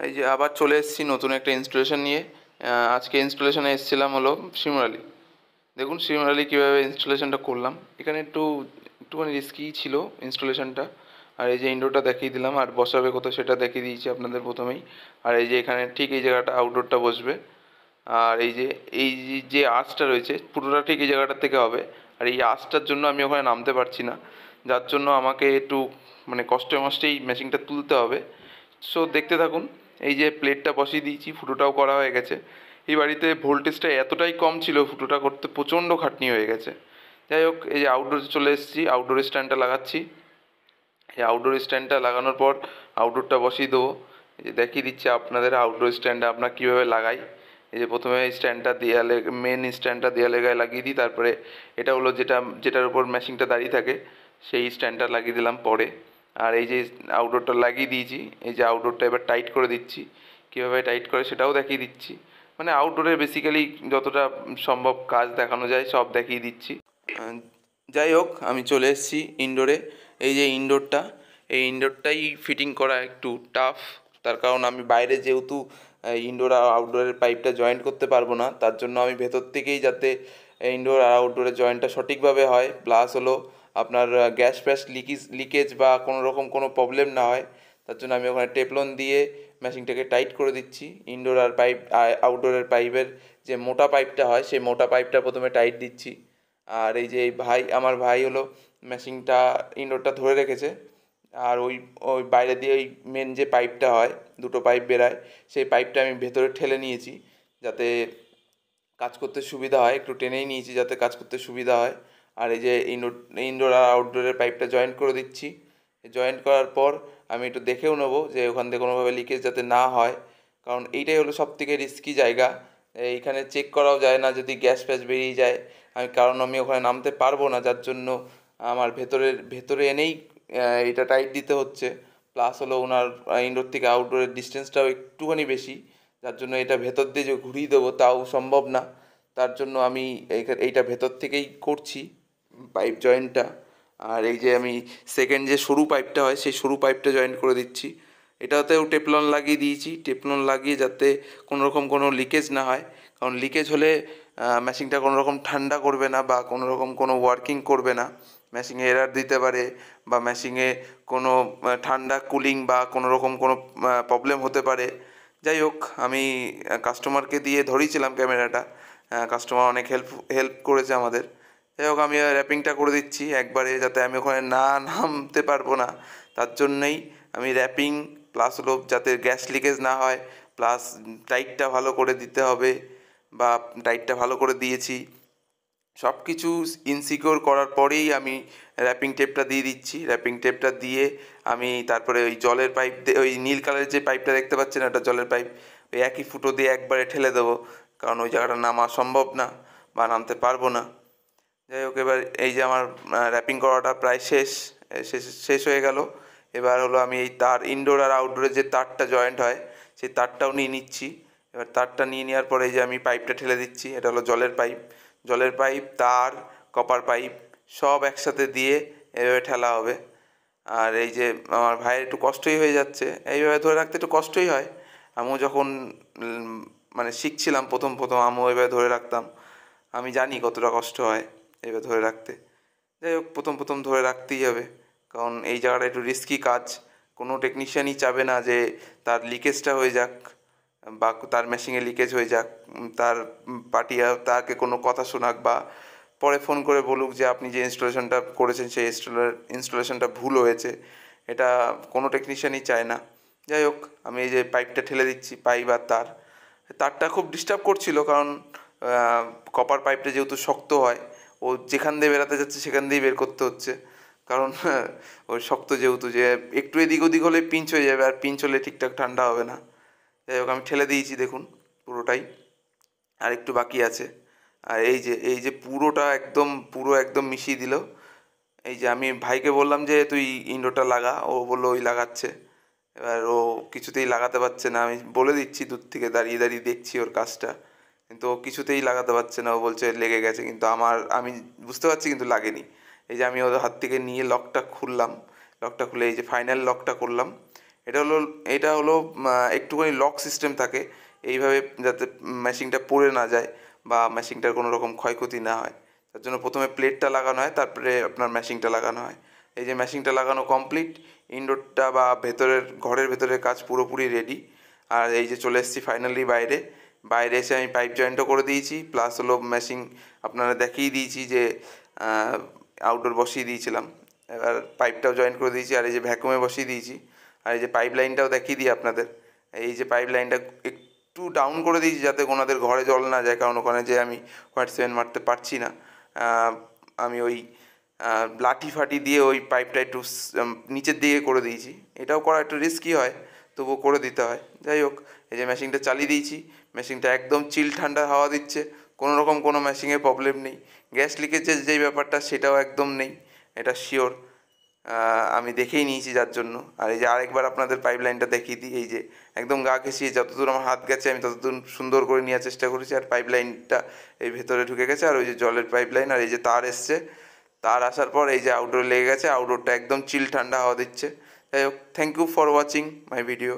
এই যে আবার চলে এসেছি নতুন একটা ইনস্টলেশন নিয়ে। আজকে ইনস্টলেশনে এসেছিলাম হলো শিমরালি। দেখুন শিমরালি কীভাবে ইনস্টলেশনটা করলাম। এখানে একটুখানি রিস্কি ছিল ইনস্টলেশনটা। আর এই যে ইনডোরটা দেখিয়ে দিলাম, আর বসাবে কোথাও সেটা দেখিয়ে দিয়েছি আপনাদের প্রথমেই। আর এই যে এখানে ঠিক এই জায়গাটা আউটডোরটা বসবে। আর এই যে আঁচটা রয়েছে পুরোটা ঠিক এই জায়গাটার থেকে হবে। আর এই আঁচটার জন্য আমি ওখানে নামতে পারছি না, যার জন্য আমাকে একটু মানে কষ্টে মষ্টেই মেশিনটা তুলতে হবে। সো দেখতে থাকুন। এই যে প্লেটটা বসিয়ে দিয়েছি, ফুটোটাও করা হয়ে গেছে। এই বাড়িতে ভোল্টেজটা এতটাই কম ছিল, ফুটোটা করতে প্রচণ্ড খাটনি হয়ে গেছে। যাই হোক, এই যে আউটডোরে চলে এসেছি, আউটডোর স্ট্যান্ডটা লাগাচ্ছি। এই আউটডোর স্ট্যান্ডটা লাগানোর পর আউটডোরটা বসিয়ে দেবো। এই যে দেখিয়ে দিচ্ছি আপনাদের আউটডোর স্ট্যান্ডটা আপনার কীভাবে লাগাই। এই যে প্রথমে স্ট্যান্ডটা দেয়ালে, মেন স্ট্যান্ডটা দেয়ালে গায়ে লাগিয়ে দিই, তারপরে এটা হলো যেটার উপর মেশিনটা দাঁড়িয়ে থাকে সেই স্ট্যান্ডটা লাগিয়ে দিলাম পরে। আর এই যে আউটডোরটা লাগিয়ে দিয়েছি, এই যে আউটডোরটা এবার টাইট করে দিচ্ছি। কীভাবে টাইট করে সেটাও দেখিয়ে দিচ্ছি। মানে আউটডোরে বেসিক্যালি যতটা সম্ভব কাজ দেখানো যায় সব দেখিয়ে দিচ্ছি। যাই হোক, আমি চলে এসেছি ইনডোরে। এই যে ইনডোরটা, এই ইনডোরটাই ফিটিং করা একটু টাফ। তার কারণ আমি বাইরে যেহেতু ইনডোর আর আউটডোরের পাইপটা জয়েন্ট করতে পারবো না, তার জন্য আমি ভেতর থেকেই যাতে ইনডোর আর আউটডোরের জয়েন্টটা সঠিকভাবে হয়, প্লাস হলো আপনার গ্যাস ফ্যাস লিকেজ বা কোনো রকম কোনো প্রবলেম না হয়, তার জন্য আমি ওখানে টেপলন দিয়ে মেশিনটাকে টাইট করে দিচ্ছি। ইনডোর আর আউটডোরের পাইপের যে মোটা পাইপটা হয় সেই মোটা পাইপটা প্রথমে টাইট দিচ্ছি। আর এই যে আমার ভাই হলো মেশিনটা ইনডোরটা ধরে রেখেছে। আর ওই ওই বাইরে দিয়ে ওই মেন যে পাইপটা হয়, দুটো পাইপ বেরায়, সেই পাইপটা আমি ভেতরে ঠেলে নিয়েছি যাতে কাজ করতে সুবিধা হয়। একটু টেনেই নিয়েছি যাতে কাজ করতে সুবিধা হয়। আর এই যে ইনডোর আর আউটডোরের পাইপটা জয়েন্ট করে দিচ্ছি। জয়েন্ট করার পর আমি একটু দেখেও নেবো যে ওখান থেকে কোনোভাবে লিকেজ যাতে না হয়, কারণ এইটাই হলো সবথেকে রিস্কি জায়গা। এইখানে চেক করাও যায় না যদি গ্যাস ফ্যাস বেরিয়ে যায়, কারণ আমি ওখানে নামতে পারবো না, যার জন্য আমার ভেতরে এনেই এটা টাইট দিতে হচ্ছে। প্লাস হলো ওনার ইনডোর থেকে আউটডোরের ডিস্টেন্সটাও একটুখানি বেশি, যার জন্য এটা ভেতর দিয়ে যে ঘুরিয়ে দেবো তাও সম্ভব না। তার জন্য আমি এইটা ভেতর থেকেই করছি পাইপ জয়েন্টটা। আর এই যে আমি সেকেন্ড যে সরু পাইপটা হয় সেই সরু পাইপটা জয়েন্ট করে দিচ্ছি। এটাতেও টেপলন লাগিয়ে দিয়েছি, টেপলন লাগিয়ে যাতে কোনো রকম কোনো লিকেজ না হয়, কারণ লিকেজ হলে মেশিনটা কোনো রকম ঠান্ডা করবে না বা কোনো রকম কোনো ওয়ার্কিং করবে না, মেশিনে এরার দিতে পারে বা মেশিনে কোনো ঠান্ডা কুলিং বা কোনো রকম কোনো প্রবলেম হতে পারে। যাই হোক, আমি কাস্টমারকে দিয়ে ধরিয়েছিলাম ক্যামেরাটা, কাস্টমার অনেক হেল্প করেছে আমাদের। যাই হোক, আমি র্যাপিংটা করে দিচ্ছি একবারে, যাতে আমি ওখানে না নামতে পারবো না, তার জন্যেই আমি র্যাপিং প্লাস হলো যাতে গ্যাস লিকেজ না হয়, প্লাস টাইটটা ভালো করে দিতে হবে বা টাইটটা ভালো করে দিয়েছি। সব কিছু ইনসিকিওর করার পরেই আমি র্যাপিং টেপটা দিয়ে দিচ্ছি। র্যাপিং টেপটা দিয়ে আমি তারপরে ওই জলের পাইপ ওই নীল কালারের যে পাইপটা দেখতে পাচ্ছেন ওটা জলের পাইপ, ওই একই ফুটো দিয়ে একবারে ঠেলে দেবো, কারণ ওই জায়গাটা নামা সম্ভব না বা নামতে পারবো না। যাই হোক, এবার এই যে আমার র্যাপিং করাটা প্রায় শেষ হয়ে গেল। এবার হলো আমি এই তার ইনডোর আর আউটডোরের যে তারটা জয়েন্ট হয় সেই তারটাও নিয়ে নিচ্ছি। এবার তারটা নিয়ে নেওয়ার পরে এই যে আমি পাইপটা ঠেলে দিচ্ছি, এটা হলো জলের পাইপ, তার, কপার পাইপ সব একসাথে দিয়ে এভাবে ঠেলা হবে। আর এই যে আমার ভাইয়ের একটু কষ্টই হয়ে যাচ্ছে, এইভাবে ধরে রাখতে একটু কষ্টই হয়। আমিও যখন মানে শিখছিলাম প্রথম আমিও এইভাবে ধরে রাখতাম, আমি জানি কতটা কষ্ট হয় এইভাবে ধরে রাখতে। যাই হোক, প্রথম ধরে রাখতেই হবে, কারণ এই জায়গাটা একটু রিস্কি কাজ। কোনো টেকনিশিয়ানই চাবে না যে তার লিকেজটা হয়ে যাক বা তার মেশিনে লিকেজ হয়ে যাক, তার পার্টিয়া তাকে কোনো কথা শোনাক বা পরে ফোন করে বলুক যে আপনি যে ইনস্টলেশনটা করেছেন সেই ইনস্টলেশনটা ভুল হয়েছে। এটা কোনো টেকনিশিয়ানই চায় না। যাই হোক, আমি এই যে পাইপটা ঠেলে দিচ্ছি, পাইপ আর তারটা খুব ডিস্টার্ব করছিল, কারণ কপার পাইপটা যেহেতু শক্ত হয়, ও যেখান দিয়ে বেরাতে যাচ্ছে সেখান দিয়েই বের করতে হচ্ছে, কারণ ওই শক্ত যেহেতু, যে একটু এদিক ওদিক হলে পিঞ্চ হয়ে যাবে, আর পিঞ্চ হলে ঠিকঠাক ঠান্ডা হবে না। যাই হোক, আমি ঠেলে দিয়েছি দেখুন পুরোটাই, আর একটু বাকি আছে। আর এই যে পুরো একদম মিশিয়ে দিল। এই যে আমি ভাইকে বললাম যে তুই ইনডোরটা লাগা, ও বললো ওই লাগাচ্ছে। এবার ও কিছুতেই লাগাতে পারছে না, আমি বলে দিচ্ছি দূর থেকে দাঁড়িয়ে দাঁড়িয়ে দেখছি ওর কাজটা, কিন্তু ও কিছুতেই লাগাতে পারছে না। ও বলছে লেগে গেছে, কিন্তু আমি বুঝতে পারছি কিন্তু লাগেনি। এই যে আমি ওদের হাত থেকে নিয়ে লকটা খুলে এই যে ফাইনাল লকটা করলাম। এটা হলো একটুখানি লক সিস্টেম থাকে, এইভাবে যাতে মেশিনটা পড়ে না যায় বা মেশিনটার কোনো রকম ক্ষয়ক্ষতি না হয়। তার জন্য প্রথমে প্লেটটা লাগানো হয়, তারপরে আপনার মেশিনটা লাগানো হয়। এই যে মেশিনটা লাগানো কমপ্লিট, ইনডোরটা বা ঘরের ভেতরের কাজ পুরোপুরি রেডি। আর এই যে চলে এসেছি ফাইনালি বাইরে। বাইরে এসে আমি পাইপ জয়েন্টও করে দিয়েছি, প্লাস হলো মেশিন আপনারা দেখিয়ে দিয়েছি যে আউটডোর বসিয়ে দিয়েছিলাম, এবার পাইপটাও জয়েন করে দিয়েছি। আর এই যে ভ্যাকুমে বসিয়ে দিয়েছি। আর এই যে পাইপ লাইনটাও দেখিয়ে দিই আপনাদের। এই যে পাইপ লাইনটা একটু ডাউন করে দিয়েছি যাতে ওনাদের ঘরে জল না যায়, কারণ ওখানে যে আমি হোয়াইট সিমেন্ট মারতে পারছি না। আমি ওই লাঠি ফাটি দিয়ে ওই পাইপটা একটু নিচের দিকে করে দিয়েছি। এটাও করা একটু রিস্কি হয়, তবুও করে দিতে হয়। যাই হোক, এই যে মেশিনটা চালিয়ে দিয়েছি। মেশিনটা একদম চিল ঠান্ডা হাওয়া দিচ্ছে, কোনো রকম কোনো মেশিনে প্রবলেম নেই। গ্যাস লিকেজের যেই ব্যাপারটা সেটাও একদম নেই, এটা শিওর। আমি দেখেই নিয়েছি যার জন্য। আর এই যে আরেকবার আপনাদের পাইপ লাইনটা দেখিয়ে দিই। এই যে একদম গা ঘেঁষিয়ে যতদূর আমার হাত গেছে আমি ততদূর সুন্দর করে নেওয়ার চেষ্টা করেছি। আর পাইপ লাইনটা এই ভেতরে ঢুকে গেছে, আর ওই যে জলের পাইপ লাইন, আর এই যে তার এসছে। তার আসার পর এই যে আউটডোর লেগে গেছে, আউটডোরটা একদম চিল ঠান্ডা হাওয়া দিচ্ছে। যাই হোক, thank you for watching my video.